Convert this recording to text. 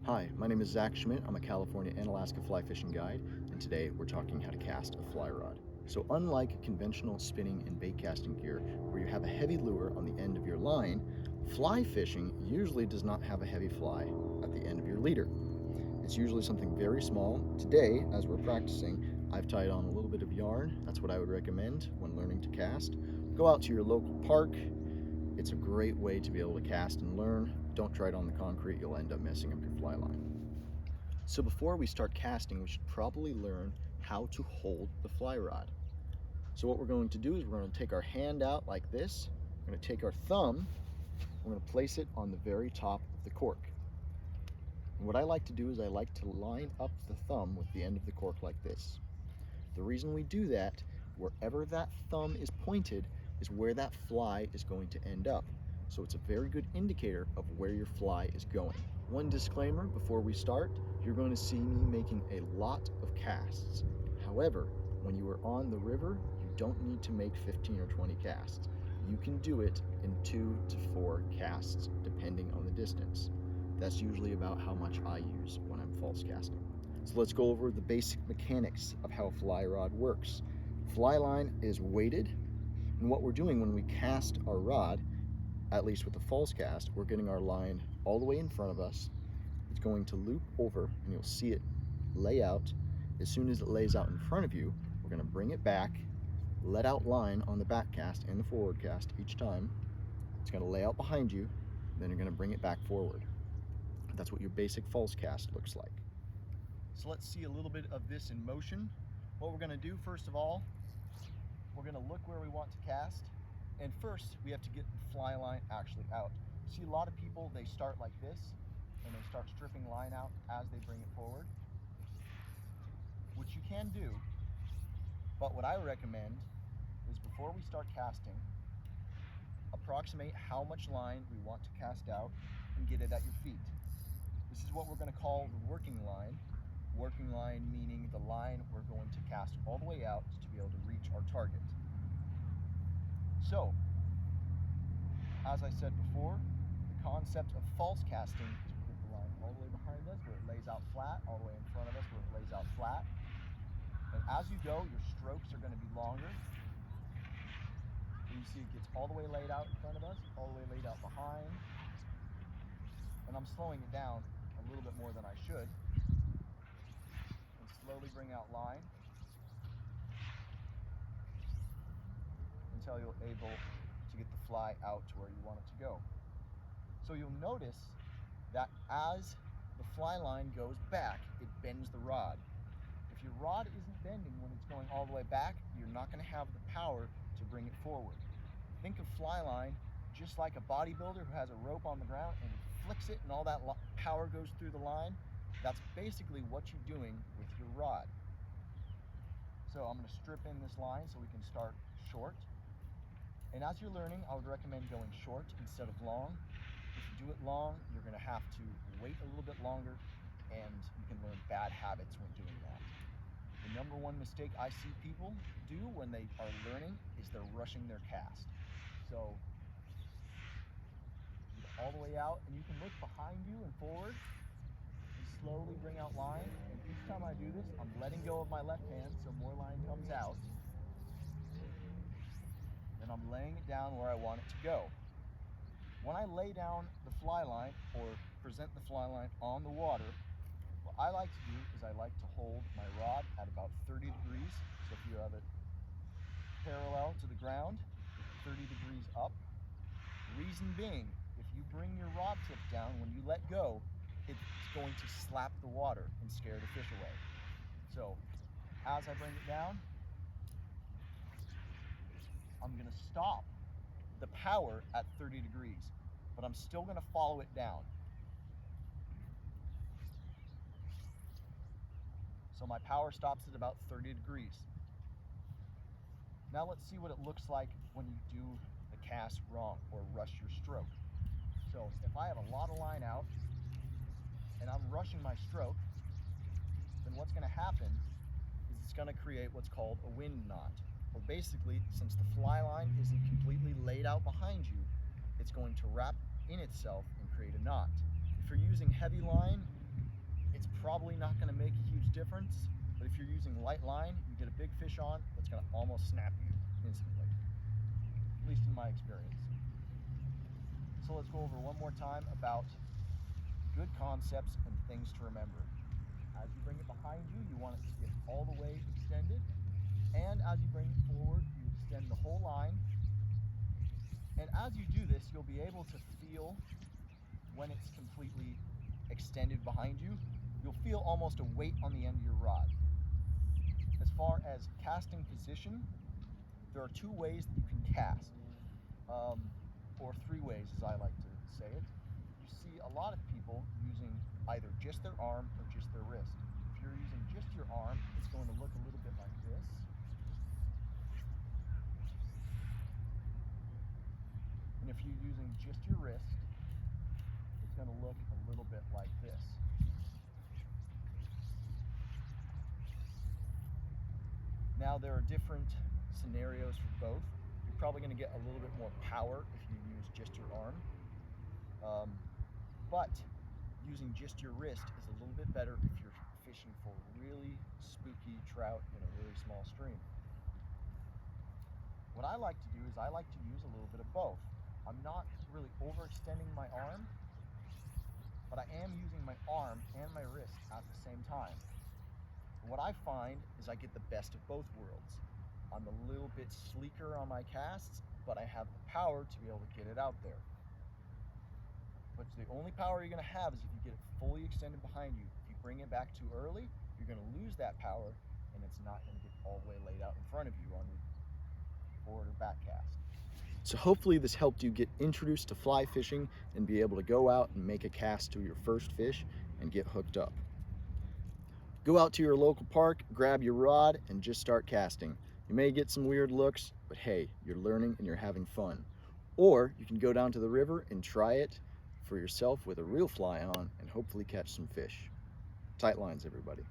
Hi, my name is Zach Schmidt. I'm a California and Alaska fly fishing guide, and today we're talking how to cast a fly rod. So unlike conventional spinning and bait casting gear, where you have a heavy lure on the end of your line, fly fishing usually does not have a heavy fly at the end of your leader. It's usually something very small. Today, as we're practicing, I've tied on a little bit of yarn. That's what I would recommend when learning to cast. Go out to your local park. It's a great way to be able to cast and learn. Don't try it on the concrete, you'll end up messing up your fly line. So before we start casting, we should probably learn how to hold the fly rod. So what we're going to do is we're going to take our hand out like this. We're going to take our thumb, we're going to place it on the very top of the cork. And what I like to do is I like to line up the thumb with the end of the cork like this. The reason we do that, wherever that thumb is pointed, is where that fly is going to end up. So it's a very good indicator of where your fly is going. One disclaimer before we start, you're going to see me making a lot of casts. However, when you are on the river, you don't need to make 15 or 20 casts. You can do it in 2 to 4 casts, depending on the distance. That's usually about how much I use when I'm false casting. So let's go over the basic mechanics of how a fly rod works. Fly line is weighted, and what we're doing when we cast our rod, at least with the false cast, we're getting our line all the way in front of us. It's going to loop over, and you'll see it lay out. As soon as it lays out in front of you, we're going to bring it back, let out line on the back cast and the forward cast each time. It's going to lay out behind you, then you're going to bring it back forward. That's what your basic false cast looks like. So let's see a little bit of this in motion. What we're going to do, first of all, we're going to look where we want to cast. And first, we have to get the fly line actually out. See, a lot of people, they start like this, and they start stripping line out as they bring it forward, which you can do. But what I recommend is before we start casting, approximate how much line we want to cast out and get it at your feet. This is what we're going to call the working line. Working line meaning the line we're going to cast all the way out to be able to reach our target. So, as I said before, the concept of false casting is we get the line all the way behind us where it lays out flat, all the way in front of us where it lays out flat. And as you go, your strokes are going to be longer. You see it gets all the way laid out in front of us, all the way laid out behind. And I'm slowing it down a little bit more than I should. And slowly bring out line until you're able to get the fly out to where you want it to go. So you'll notice that as the fly line goes back, it bends the rod. If your rod isn't bending when it's going all the way back, you're not going to have the power to bring it forward. Think of fly line just like a bodybuilder who has a rope on the ground and he flicks it and all that power goes through the line. That's basically what you're doing with your rod. So I'm going to strip in this line so we can start short. And as you're learning, I would recommend going short instead of long. If you do it long, you're going to have to wait a little bit longer, and you can learn bad habits when doing that. The number one mistake I see people do when they are learning is they're rushing their cast. So get all the way out, and you can look behind you and forward and slowly bring out line. And each time I do this, I'm letting go of my left hand so more line comes out. Then I'm laying it down where I want it to go. When I lay down the fly line or present the fly line on the water, what I like to do is I like to hold my rod at about 30 degrees. So if you have it parallel to the ground, 30 degrees up. Reason being, if you bring your rod tip down, when you let go, it's going to slap the water and scare the fish away. So as I bring it down, I'm going to stop the power at 30 degrees, but I'm still going to follow it down. So my power stops at about 30 degrees. Now let's see what it looks like when you do the cast wrong or rush your stroke. So if I have a lot of line out and I'm rushing my stroke, then what's going to happen is it's going to create what's called a wind knot. Well, basically, since the fly line isn't completely laid out behind you, it's going to wrap in itself and create a knot. If you're using heavy line, probably not going to make a huge difference, but if you're using light line, you get a big fish on, that's going to almost snap you instantly, at least in my experience. So let's go over one more time about good concepts and things to remember. As you bring it behind you, you want it to get all the way extended, and as you bring it forward, you extend the whole line. And as you do this, you'll be able to feel when it's completely extended behind you. You'll feel almost a weight on the end of your rod. As far as casting position, there are 2 ways that you can cast, or 3 ways as I like to say it. You see a lot of people using either just their arm or just their wrist. If you're using just your arm, it's going to look a little bit like this. And if you're using just your wrist, it's going to look a little bit like this. Now there are different scenarios for both. You're probably going to get a little bit more power if you use just your arm. But using just your wrist is a little bit better if you're fishing for really spooky trout in a really small stream. What I like to do is I like to use a little bit of both. I'm not really overextending my arm, but I am using my arm and my wrist at the same time. What I find is I get the best of both worlds. I'm a little bit sleeker on my casts, but I have the power to be able to get it out there. But the only power you're going to have is if you get it fully extended behind you. If you bring it back too early, you're going to lose that power, and it's not going to get all the way laid out in front of you on your forward or back cast. So hopefully this helped you get introduced to fly fishing and be able to go out and make a cast to your first fish and get hooked up. Go out to your local park, grab your rod, and just start casting. You may get some weird looks, but hey, you're learning and you're having fun. Or you can go down to the river and try it for yourself with a real fly on and hopefully catch some fish. Tight lines, everybody.